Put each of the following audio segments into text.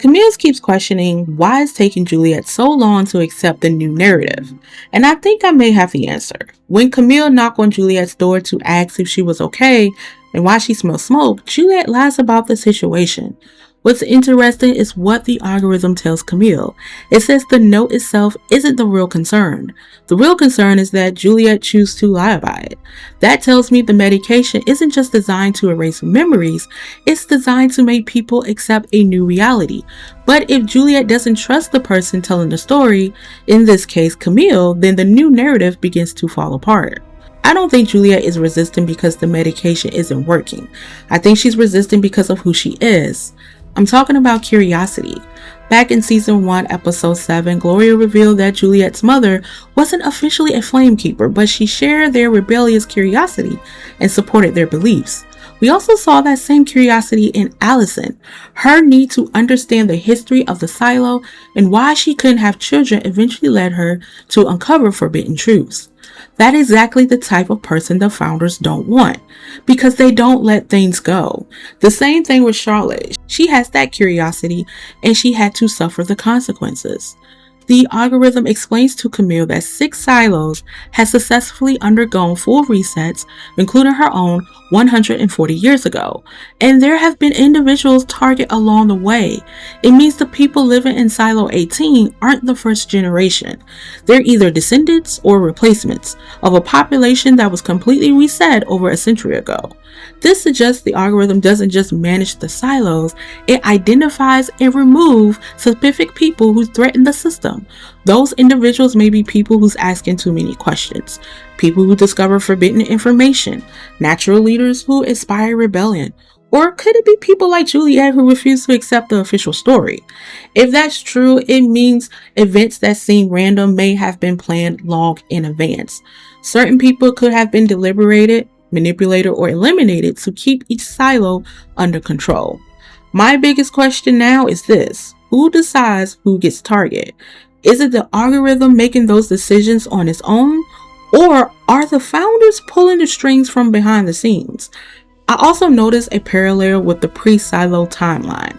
Camille keeps questioning why it's taking Juliette so long to accept the new narrative, and I think I may have the answer. When Camille knocked on Juliette's door to ask if she was okay and why she smelled smoke, Juliette lies about the situation. What's interesting is what the algorithm tells Camille. It says the note itself isn't the real concern. The real concern is that Juliette chooses to lie about it. That tells me the medication isn't just designed to erase memories, it's designed to make people accept a new reality. But if Juliette doesn't trust the person telling the story, in this case Camille, then the new narrative begins to fall apart. I don't think Juliette is resistant because the medication isn't working. I think she's resistant because of who she is. I'm talking about curiosity. Back in season 1, episode 7, Gloria revealed that Juliette's mother wasn't officially a flamekeeper, but she shared their rebellious curiosity and supported their beliefs. We also saw that same curiosity in Allison. Her need to understand the history of the silo and why she couldn't have children eventually led her to uncover forbidden truths. That is exactly the type of person the founders don't want, because they don't let things go. The same thing with Charlotte. She has that curiosity and she had to suffer the consequences. The algorithm explains to Camille that 6 silos had successfully undergone full resets, including her own 140 years ago, and there have been individuals targeted along the way. It means the people living in Silo 18 aren't the first generation. They're either descendants or replacements of a population that was completely reset over a century ago. This suggests the algorithm doesn't just manage the silos, it identifies and removes specific people who threaten the system. Those individuals may be people who's asking too many questions, people who discover forbidden information, natural leaders who inspire rebellion, or could it be people like Juliette who refuse to accept the official story? If that's true, it means events that seem random may have been planned long in advance. Certain people could have been deliberated, manipulated, or eliminated to keep each silo under control. My biggest question now is this: who decides who gets targeted? Is it the algorithm making those decisions on its own, or are the founders pulling the strings from behind the scenes? I also noticed a parallel with the pre-silo timeline.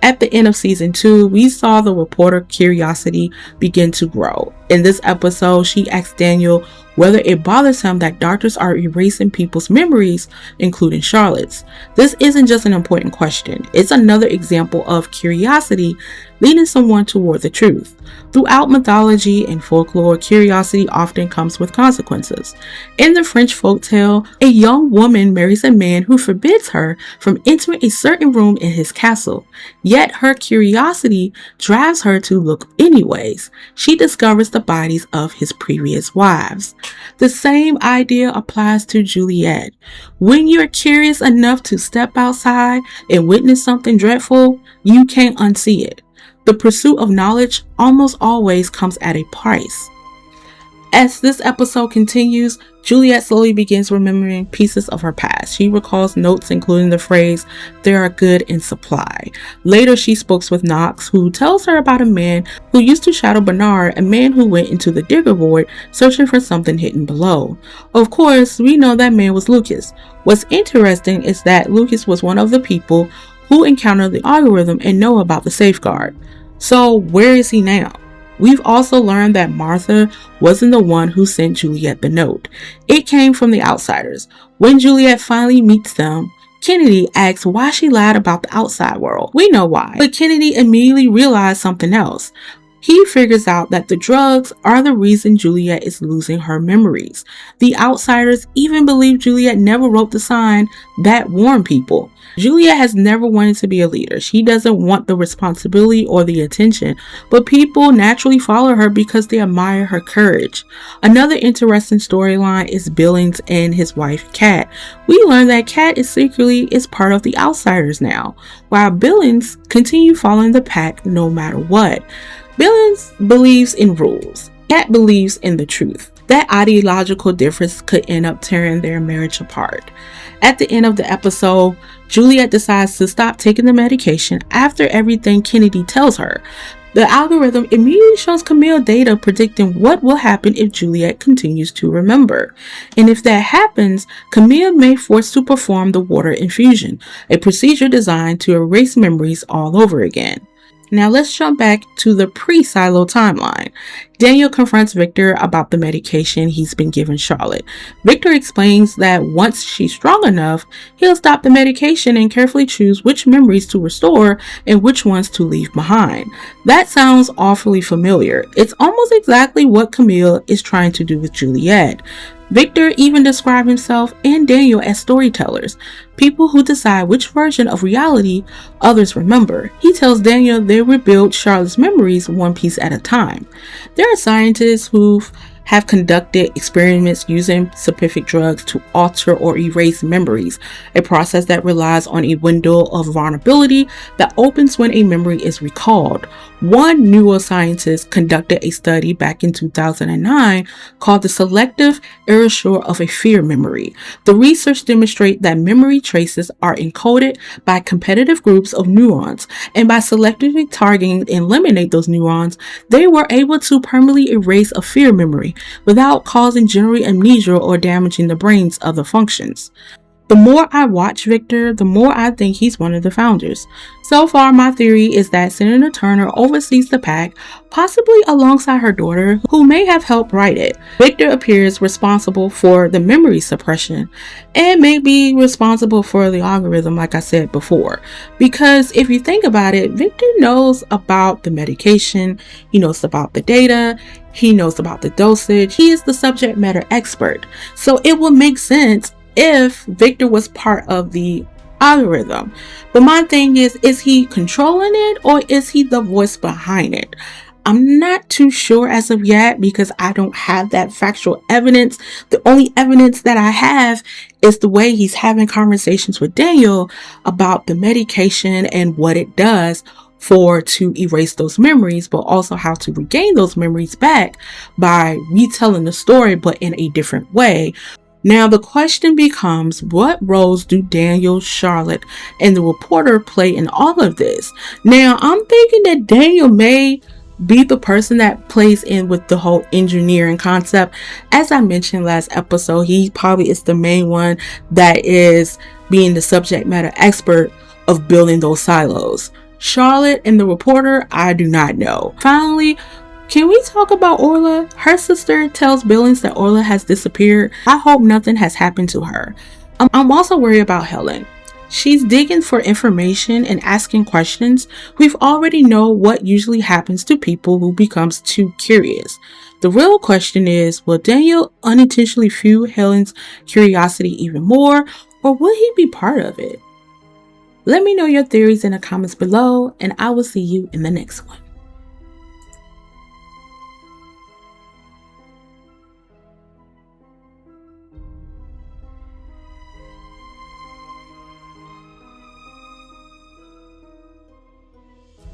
At the end of season 2, we saw the reporter curiosity begin to grow. In this episode, she asked Daniel whether it bothers him that doctors are erasing people's memories, including Charlotte's. This isn't just an important question, it's another example of curiosity leading someone toward the truth. Throughout mythology and folklore, curiosity often comes with consequences. In the French folktale, a young woman marries a man who forbids her from entering a certain room in his castle. Yet her curiosity drives her to look anyways. She discovers the bodies of his previous wives. The same idea applies to Juliette. When you're curious enough to step outside and witness something dreadful, you can't unsee it. The pursuit of knowledge almost always comes at a price. As this episode continues, Juliette slowly begins remembering pieces of her past. She recalls notes including the phrase, "there are good in supply." Later, she speaks with Knox, who tells her about a man who used to shadow Bernard, a man who went into the digger void searching for something hidden below. Of course, we know that man was Lucas. What's interesting is that Lucas was one of the people who encountered the algorithm and know about the safeguard. So where is he now? We've also learned that Martha wasn't the one who sent Juliette the note. It came from the outsiders. When Juliette finally meets them, Kennedy asks why she lied about the outside world. We know why, but Kennedy immediately realized something else. He figures out that the drugs are the reason Juliette is losing her memories. The outsiders even believe Juliette never wrote the sign that warned people. Juliette has never wanted to be a leader. She doesn't want the responsibility or the attention, but people naturally follow her because they admire her courage. Another interesting storyline is Billings and his wife Kat. We learn that Kat is secretly part of the outsiders now, while Billings continue following the pack no matter what. Billings believes in rules. Kat believes in the truth. That ideological difference could end up tearing their marriage apart. At the end of the episode, Juliette decides to stop taking the medication after everything Kennedy tells her. The algorithm immediately shows Camille data predicting what will happen if Juliette continues to remember. And if that happens, Camille may be forced to perform the water infusion, a procedure designed to erase memories all over again. Now let's jump back to the pre-Silo timeline. Daniel confronts Victor about the medication he's been giving Charlotte. Victor explains that once she's strong enough, he'll stop the medication and carefully choose which memories to restore and which ones to leave behind. That sounds awfully familiar. It's almost exactly what Camille is trying to do with Juliette. Victor even described himself and Daniel as storytellers, people who decide which version of reality others remember. He tells Daniel they rebuild Charlotte's memories one piece at a time. There are scientists who have conducted experiments using specific drugs to alter or erase memories, a process that relies on a window of vulnerability that opens when a memory is recalled. One neuroscientist conducted a study back in 2009 called the selective erasure of a fear memory. The research demonstrates that memory traces are encoded by competitive groups of neurons, and by selectively targeting and eliminate those neurons, they were able to permanently erase a fear memory without causing general amnesia or damaging the brain's other functions. The more I watch Victor, the more I think he's one of the founders. So far, my theory is that Senator Turner oversees the pack, possibly alongside her daughter, who may have helped write it. Victor appears responsible for the memory suppression and may be responsible for the algorithm, like I said before. Because if you think about it, Victor knows about the medication, he knows about the data, he knows about the dosage, he is the subject matter expert. So it will make sense if Victor was part of the algorithm. But my thing is he controlling it or is he the voice behind it? I'm not too sure as of yet because I don't have that factual evidence. The only evidence that I have is the way he's having conversations with Daniel about the medication and what it does to erase those memories, but also how to regain those memories back by retelling the story, but in a different way. Now the question becomes, what roles do Daniel, Charlotte, and the reporter play in all of this? Now I'm thinking that Daniel may be the person that plays in with the whole engineering concept. As I mentioned last episode, he probably is the main one that is being the subject matter expert of building those silos. Charlotte and the reporter, I do not know. Finally, can we talk about Orla? Her sister tells Billings that Orla has disappeared. I hope nothing has happened to her. I'm also worried about Helen. She's digging for information and asking questions. We've already know what usually happens to people who becomes too curious. The real question is, will Daniel unintentionally fuel Helen's curiosity even more, or will he be part of it? Let me know your theories in the comments below, and I will see you in the next one.